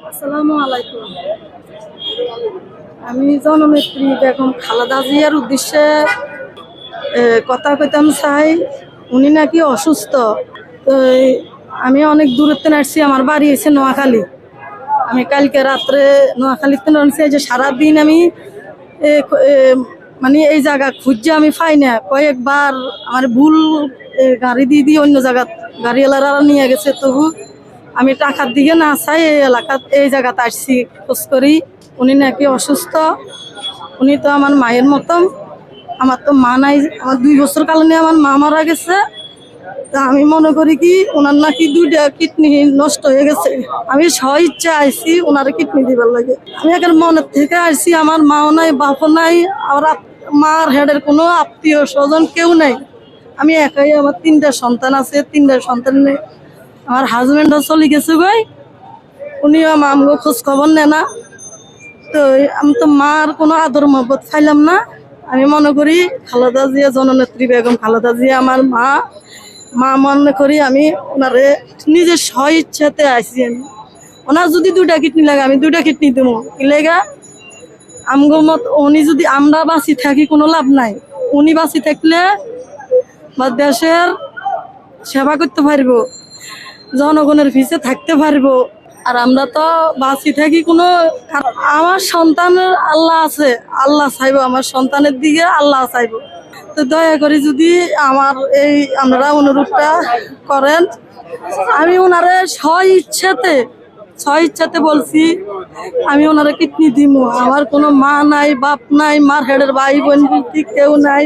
আসসালামু আলাইকুম। আমি জননেত্রী বেগম খালেদা জিয়ার উদ্দেশ্যে কথা কইতাম চাই। উনি নাকি অসুস্থ। তো আমি অনেক দূরত্বে আসছি, আমার বাড়ি হয়েছে নোয়াখালী। আমি কালকে রাত্রে নোয়াখালীতে নামছি, যে সারাদিন আমি এ, এ, মানে এই জায়গা খুঁজছে আমি পাই না। কয়েকবার আমার ভুল গাড়ি দিয়ে অন্য জায়গা গাড়িওয়ালারা নিয়ে গেছে, তবু আমি টাকার দিকে না চাই এই এলাকাত এই জায়গাতে আসছি খোঁজ করি। উনি নাকি অসুস্থ। উনি তো আমার মায়ের মতন। আমার তো মা নাই, আমার 2 বছর কারণে আমার মা মারা গেছে। তা আমি মনে করি কি ওনার নাকি 2টা কিডনি নষ্ট হয়ে গেছে। আমি স্ব ইচ্ছা আইসি ওনার কিডনি দিবার লাগে। আমি এখন মনের থেকে আসছি, আমার মাও নাই, বাপও নাই, আর মার হেডের কোনো আত্মীয় স্বজন কেউ নাই। আমি একাই, আমার 3টা সন্তান আছে। 3টা সন্তান নেই, আমার হাজবেন্ডও চলে গেছে ভাই। উনিও আমাকে খোঁজ খবর নেয় না। তো আমি তো মার কোনো আদর মহব্বত খাইলাম না। আমি মনে করি খালেদা জিয়া, জননেত্রী বেগম খালেদা জিয়া আমার মা। মনে করি আমি ওনারে নিজের স্ব ইচ্ছাতে আইসি। আমি ওনার যদি 2টা কিডনি লাগে আমি 2টা কিডনি দেবো। কি লেগা আমগো মত উনি যদি আমরা বাঁচি থাকি কোনো লাভ নাই। উনি বাঁচি থাকলে বা দেশের সেবা করতে পারবো, জনগণের পিছে থাকতে পারবো। আর আমরা তো বাঁচি থাকি কোনো, আমার সন্তানের আল্লাহ আছে, আল্লাহ চাইবো, আমার সন্তানের দিকে আল্লাহ চাইবো। তো দয়া করে যদি আমার এই আপনারা অনুরোধটা করেন। আমি ওনারে স্ব ইচ্ছাতে বলছি আমি ওনারে কিডনি দিব। আমার কোনো মা নাই, বাপ নাই, মার হেডের ভাই বোন বলতে কেউ নাই।